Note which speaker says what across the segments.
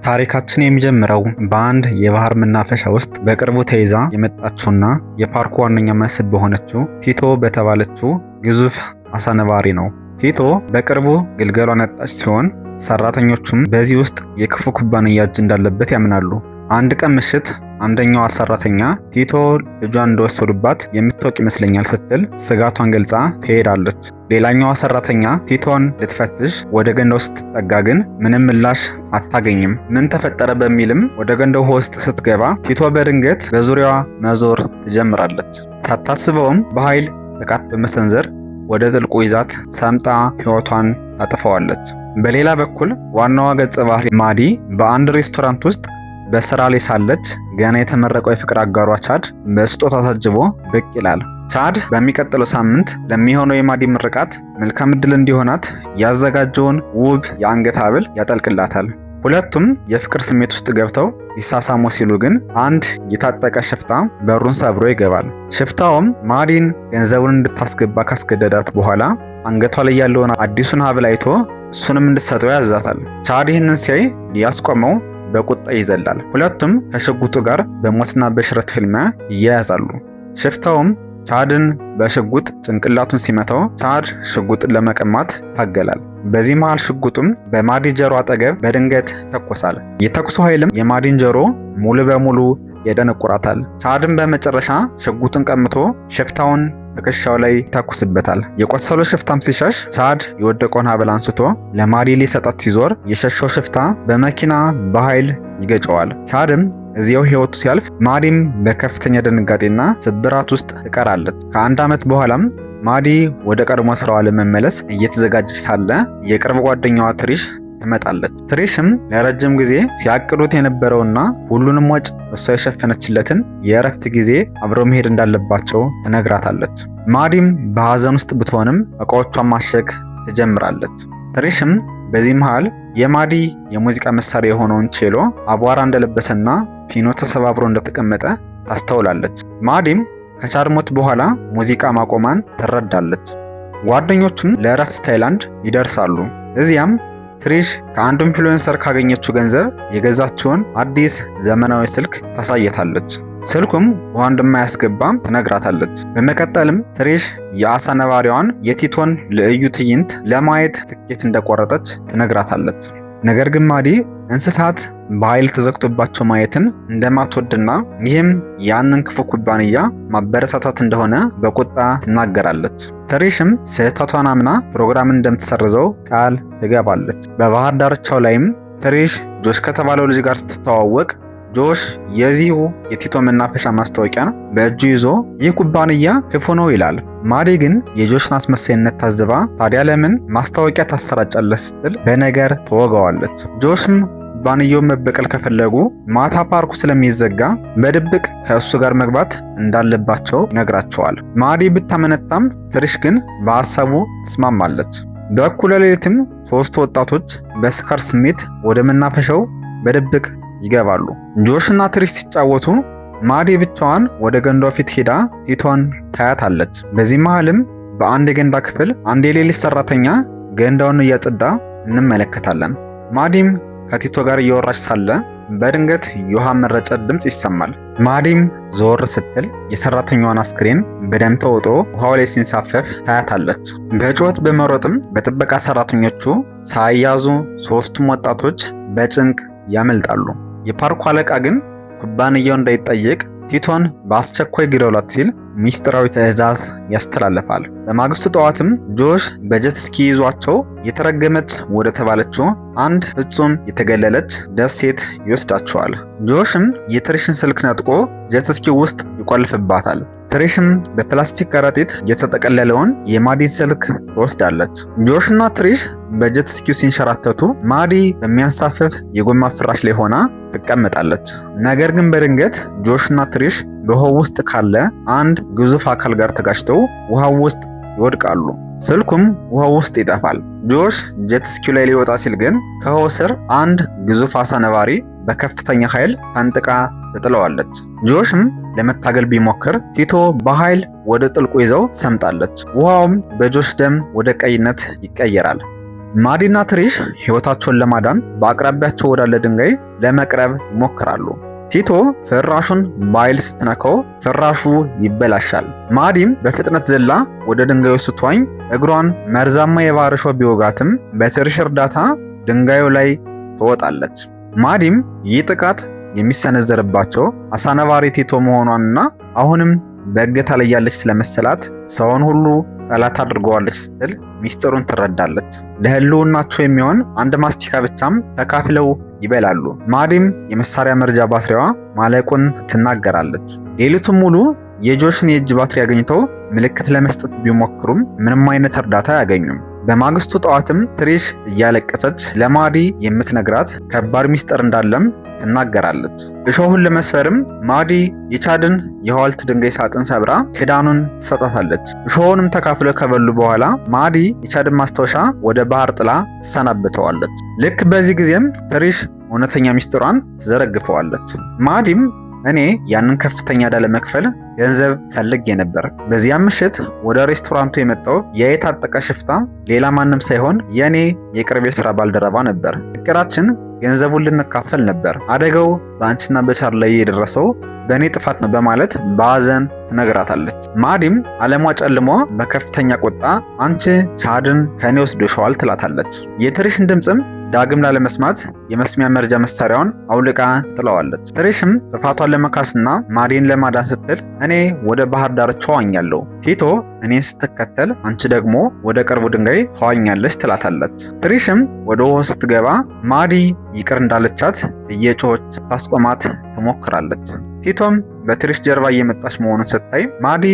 Speaker 1: ታሪካችን የሚጀምረው በአንድ የባህር መናፈሻ ውስጥ በቅርቡ ተይዛ የመጣችውና የፓርኩ ዋነኛ መስህብ በሆነችው ቲቶ በተባለችው ግዙፍ አሳ ነባሪ ነው። ቲቶ በቅርቡ ግልገሏን ያጣች ሲሆን ሰራተኞቹም በዚህ ውስጥ የክፉ ኩባንያ እጅ እንዳለበት ያምናሉ። አንድ ቀን ምሽት አንደኛዋ ሰራተኛ ቲቶ ልጇን እንደወሰዱባት የምታውቅ ይመስለኛል ስትል ስጋቷን ገልጻ ትሄዳለች። ሌላኛዋ ሰራተኛ ቲቶን ልትፈትሽ ወደ ገንዳው ስትጠጋ ግን ምንም ምላሽ አታገኝም። ምን ተፈጠረ በሚልም ወደ ገንዳው ውስጥ ስትገባ ቲቶ በድንገት በዙሪያዋ መዞር ትጀምራለች። ሳታስበውም በኃይል ጥቃት በመሰንዘር ወደ ጥልቁ ይዛት ሰምጣ ሕይወቷን ታጠፋዋለች። በሌላ በኩል ዋናዋ ገጸ ባህሪ ማዲ በአንድ ሬስቶራንት ውስጥ በስራ ላይ ሳለች ገና የተመረቀው የፍቅር አጋሯ ቻድ በስጦታ ታጅቦ ብቅ ይላል። ቻድ በሚቀጥለው ሳምንት ለሚሆነው የማዲ ምርቃት መልካም ዕድል እንዲሆናት ያዘጋጀውን ውብ የአንገት ሐብል ያጠልቅላታል። ሁለቱም የፍቅር ስሜት ውስጥ ገብተው ሊሳሳሙ ሲሉ ግን አንድ የታጠቀ ሽፍታ በሩን ሰብሮ ይገባል። ሽፍታውም ማዲን ገንዘቡን እንድታስገባ ካስገደዳት በኋላ አንገቷ ላይ ያለውን አዲሱን ሐብል አይቶ እሱንም እንድትሰጠው ያዛታል። ቻድ ይህንን ሲያይ ሊያስቆመው በቁጣ ይዘላል። ሁለቱም ከሽጉጡ ጋር በሞትና በሽረት ፍልሚያ ይያያዛሉ። ሽፍታውም ቻድን በሽጉጥ ጭንቅላቱን ሲመታው ቻድ ሽጉጥን ለመቀማት ታገላል። በዚህ መሃል ሽጉጡም በማዲ ጆሮ አጠገብ በድንገት ይተኮሳል። የተኩሱ ኃይልም የማዲን ጆሮ ሙሉ በሙሉ ያደነቁራታል። ቻድን በመጨረሻ ሽጉጡን ቀምቶ ሽፍታውን ትከሻው ላይ ይተኩስበታል። የቆሰለው ሽፍታም ሲሸሽ ቻድ የወደቀውን ሐብል አንስቶ ለማዲ ሊሰጣት ሲዞር የሸሸው ሽፍታ በመኪና በኃይል ይገጨዋል። ቻድም እዚያው ሕይወቱ ሲያልፍ ማዲም በከፍተኛ ድንጋጤና ስብራት ውስጥ ትቀራለች። ከአንድ ዓመት በኋላም ማዲ ወደ ቀድሞ ስራዋ ለመመለስ እየተዘጋጀች ሳለ የቅርብ ጓደኛዋ ትሪሽ ትመጣለች። ትሪሽም ለረጅም ጊዜ ሲያቅዱት የነበረውና ሁሉንም ወጪ እሷ የሸፈነችለትን የእረፍት ጊዜ አብረው መሄድ እንዳለባቸው ትነግራታለች። ማዲም በሐዘን ውስጥ ብትሆንም ዕቃዎቿን ማሸግ ትጀምራለች። ትሪሽም በዚህ መሃል የማዲ የሙዚቃ መሳሪያ የሆነውን ቼሎ አቧራ እንደለበሰና ፒኖ ተሰባብሮ እንደተቀመጠ ታስተውላለች። ማዲም ከቻድ ሞት በኋላ ሙዚቃ ማቆሟን ትረዳለች። ጓደኞቹም ለእረፍት ታይላንድ ይደርሳሉ። እዚያም ትሪሽ ከአንድ ኢንፍሉዌንሰር ካገኘችው ገንዘብ የገዛችውን አዲስ ዘመናዊ ስልክ ታሳየታለች። ስልኩም ውሃ እንደማያስገባም ትነግራታለች። በመቀጠልም ትሪሽ የአሳ ነባሪዋን የቲቶን ልዩ ትዕይንት ለማየት ትኬት እንደቆረጠች ትነግራታለች። ነገር ግን ማዲ እንስሳት በኃይል ተዘግቶባቸው ማየትን እንደማትወድና ይህም ያንን ክፉ ኩባንያ ማበረታታት እንደሆነ በቁጣ ትናገራለች። ትሪሽም ስህተቷን አምና ፕሮግራምን እንደምትሰርዘው ቃል ትገባለች። በባህር ዳርቻው ላይም ትሪሽ ጆሽ ከተባለው ልጅ ጋር ስትተዋወቅ ጆሽ የዚሁ የቲቶ መናፈሻ ማስታወቂያን በእጁ ይዞ ይህ ኩባንያ ክፉ ነው ይላል። ማዲ ግን የጆሽን አስመሳይነት ታዝባ ታዲያ ለምን ማስታወቂያ ታሰራጫለች ስትል በነገር ትወጋዋለች። ጆሽም ኩባንያውን መበቀል ከፈለጉ ማታ ፓርኩ ስለሚዘጋ በድብቅ ከእሱ ጋር መግባት እንዳለባቸው ይነግራቸዋል። ማዲ ብታመነታም ትሪሽ ግን በሐሳቡ ትስማማለች። በእኩለ ሌሊትም ሶስቱ ወጣቶች በስካር ስሜት ወደ መናፈሻው በድብቅ ይገባሉ። ጆሽና ትሪሽ ሲጫወቱ ማዲ ብቻዋን ወደ ገንዳው ፊት ሄዳ ቲቶን ታያታለች። በዚህ መሃልም በአንድ የገንዳ ክፍል አንድ የሌሊት ሰራተኛ ገንዳውን እያጸዳ እንመለከታለን። ማዲም ከቲቶ ጋር እያወራች ሳለ በድንገት የውሃ መረጨት ድምፅ ይሰማል። ማዲም ዞር ስትል የሰራተኛዋን አስክሬን በደም ተውጦ ውሃው ላይ ሲንሳፈፍ ታያታለች። በጩኸት በመሮጥም በጥበቃ ሰራተኞቹ ሳይያዙ ሶስቱም ወጣቶች በጭንቅ ያመልጣሉ። የፓርኩ አለቃ ግን ኩባንያው እንዳይጠየቅ ቲቶን በአስቸኳይ ግደሏት ሲል ሚስጥራዊ ትዕዛዝ ያስተላልፋል። በማግስቱ ጠዋትም ጆሽ በጀት ስኪ ይዟቸው የተረገመች ወደ ተባለችው አንድ ፍጹም የተገለለች ደሴት ይወስዳቸዋል። ጆሽም የትሪሽን ስልክ ነጥቆ ጀት ስኪ ውስጥ ይቆልፍባታል። ትሪሽም በፕላስቲክ ከረጢት የተጠቀለለውን የማዲን ስልክ ትወስዳለች። ጆሽና ትሪሽ በጀት ስኪው ሲንሸራተቱ ማዲ በሚያንሳፍፍ የጎማ ፍራሽ ላይ ሆና ትቀመጣለች። ነገር ግን በድንገት ጆሽና ትሪሽ በውሃው ውስጥ ካለ አንድ ግዙፍ አካል ጋር ተጋጭተው ውሃው ውስጥ ይወድቃሉ። ስልኩም ውሃው ውስጥ ይጠፋል። ጆሽ ጀት ስኪው ላይ ሊወጣ ሲል ግን ከውሃው ስር አንድ ግዙፍ አሳ ነባሪ በከፍተኛ ኃይል ፈንጥቃ ትጥለዋለች። ጆሽም ለመታገል ቢሞክር ቲቶ በኃይል ወደ ጥልቁ ይዘው ትሰምጣለች። ውሃውም በጆሽ ደም ወደ ቀይነት ይቀየራል። ማዲና ትሪሽ ሕይወታቸውን ለማዳን በአቅራቢያቸው ወዳለ ድንጋይ ለመቅረብ ይሞክራሉ። ቲቶ ፍራሹን በኃይል ስትነካው ፍራሹ ይበላሻል። ማዲም በፍጥነት ዘላ ወደ ድንጋዩ ስትዋኝ እግሯን መርዛማ የባህር እሾህ ቢወጋትም በትሪሽ እርዳታ ድንጋዩ ላይ ትወጣለች። ማዲም ይህ ጥቃት የሚሰነዘርባቸው አሳነባሪ ቲቶ መሆኗንና አሁንም በእገታ ላይ ያለች ስለመሰላት ሰውን ሁሉ ጠላት አድርገዋለች ስትል ሚስጥሩን ትረዳለች። ለህልውናቸው የሚሆን አንድ ማስቲካ ብቻም ተካፍለው ይበላሉ። ማዲም የመሳሪያ መርጃ ባትሪዋ ማለቁን ትናገራለች። ሌሊቱን ሙሉ የጆሽን የእጅ ባትሪ አግኝተው ምልክት ለመስጠት ቢሞክሩም ምንም አይነት እርዳታ አያገኙም። በማግስቱ ጠዋትም ትሪሽ እያለቀሰች ለማዲ የምትነግራት ከባድ ሚስጥር እንዳለም ትናገራለች። እሾሁን ለመስፈርም ማዲ የቻድን የሐውልት ድንጋይ ሳጥን ሰብራ ክዳኑን ትሰጣታለች። እሾሁንም ተካፍለው ከበሉ በኋላ ማዲ የቻድን ማስታወሻ ወደ ባህር ጥላ ትሰናብተዋለች። ልክ በዚህ ጊዜም ትሪሽ እውነተኛ ሚስጥሯን ትዘረግፈዋለች። ማዲም እኔ ያንን ከፍተኛ ዕዳ ለመክፈል ገንዘብ ፈልጌ ነበር። በዚያም ምሽት ወደ ሬስቶራንቱ የመጣው የታጠቀ ሽፍታ ሌላ ማንም ሳይሆን የኔ የቅርብ የሥራ ባልደረባ ነበር። እቅዳችን ገንዘቡን ልንካፈል ነበር። አደጋው በአንቺና በቻድ ላይ የደረሰው በእኔ ጥፋት ነው በማለት በሐዘን ትነግራታለች። ማዲም ዓለሟ ጨልሞ በከፍተኛ ቁጣ አንቺ ቻድን ከእኔ ወስደሽዋል ትላታለች። የትሪሽን ድምፅም ዳግም ላለመስማት የመስሚያ መርጃ መሳሪያውን አውልቃ ጥለዋለች። ትሪሽም ጥፋቷን ለመካስና ማዲን ለማዳን ስትል እኔ ወደ ባህር ዳርቻ ዋኛለሁ፣ ቲቶ እኔን ስትከተል አንቺ ደግሞ ወደ ቅርቡ ድንጋይ ተዋኛለች ትላታለች። ትሪሽም ወደ ውሃ ስትገባ ማዲ ይቅር እንዳለቻት እየጮኸች ታስቆማት ትሞክራለች። ቲቶም በትሪሽ ጀርባ እየመጣች መሆኑን ስታይ ማዲ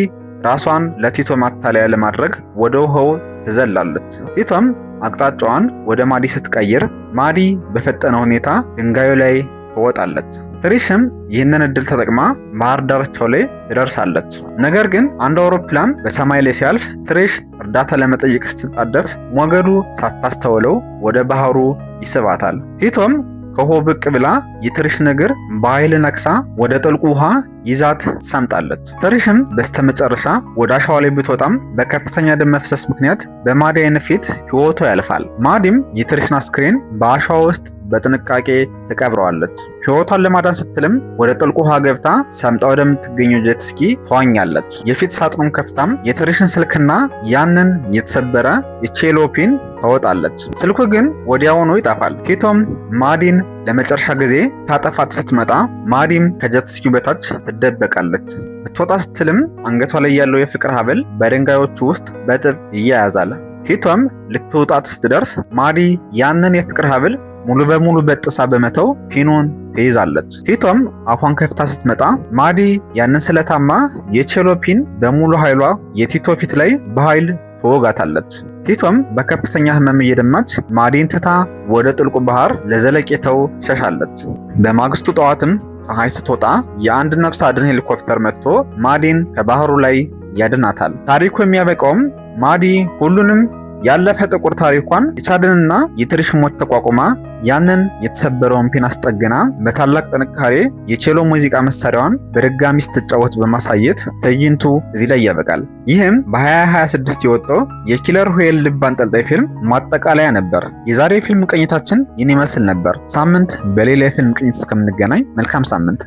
Speaker 1: ራሷን ለቲቶ ማታለያ ለማድረግ ወደ ውሃው ትዘላለች። ቲቶም አቅጣጫዋን ወደ ማዲ ስትቀይር ማዲ በፈጠነ ሁኔታ ድንጋዩ ላይ ትወጣለች። ትሪሽም ይህንን እድል ተጠቅማ ባህር ዳርቻው ላይ ትደርሳለች። ነገር ግን አንድ አውሮፕላን በሰማይ ላይ ሲያልፍ ትሪሽ እርዳታ ለመጠየቅ ስትጣደፍ ሞገዱ ሳታስተውለው ወደ ባህሩ ይስባታል። ቲቶም ከውሃው ብቅ ብላ የትሪሽን እግር በኃይል ነክሳ ወደ ጥልቁ ውሃ ይዛት ሰምጣለች። ትሪሽም በስተመጨረሻ ወደ አሸዋ ላይ ብትወጣም በከፍተኛ ደም መፍሰስ ምክንያት በማዲ ዓይን ፊት ሕይወቷ ያልፋል። ማዲም የትሪሽን አስክሬን በአሸዋ ውስጥ በጥንቃቄ ትቀብረዋለች። ሕይወቷን ለማዳን ስትልም ወደ ጥልቁ ውሃ ገብታ ሰምጣ ወደምትገኘው ጄት ስኪ ተዋኛለች። የፊት ሳጥኑን ከፍታም የትሪሽን ስልክና ያንን የተሰበረ የቼሎ ፒን ታወጣለች። ስልኩ ግን ወዲያውኑ ይጠፋል። ቲቶም ማዲን ለመጨረሻ ጊዜ ታጠፋት ስትመጣ ማዲም ከጄት ስኪው በታች ትደበቃለች። ልትወጣ ስትልም አንገቷ ላይ ያለው የፍቅር ሐብል በድንጋዮቹ ውስጥ በጥፍ ይያያዛል። ቲቶም ልትወጣት ስትደርስ ማዲ ያንን የፍቅር ሐብል ሙሉ በሙሉ በጥሳ በመተው ፒኑን ትይዛለች። ቲቶም አፏን ከፍታ ስትመጣ ማዲ ያንን ስለታማ የቼሎ ፒን በሙሉ ኃይሏ የቲቶ ፊት ላይ በኃይል ትወጋታለች። ቲቶም በከፍተኛ ህመም እየደማች ማዲን ትታ ወደ ጥልቁ ባህር ለዘለቄታው ትሸሻለች። በማግስቱ ጠዋትም ፀሐይ ስትወጣ የአንድ ነፍስ አድን ሄሊኮፕተር መጥቶ ማዲን ከባህሩ ላይ ያድናታል። ታሪኩ የሚያበቃውም ማዲ ሁሉንም ያለፈ ጥቁር ታሪኳን የቻድንና የትሪሽ ሞት ተቋቁማ ያንን የተሰበረውን ፒን አስጠግና በታላቅ ጥንካሬ የቼሎ ሙዚቃ መሳሪያዋን በድጋሚ ስትጫወት በማሳየት ትዕይንቱ እዚህ ላይ ያበቃል። ይህም በ2026 የወጣው የኪለር ዌል ልብ አንጠልጣይ ፊልም ማጠቃለያ ነበር። የዛሬ ፊልም ቅኝታችን ይህን ይመስል ነበር። ሳምንት በሌላ የፊልም ቅኝት እስከምንገናኝ መልካም ሳምንት።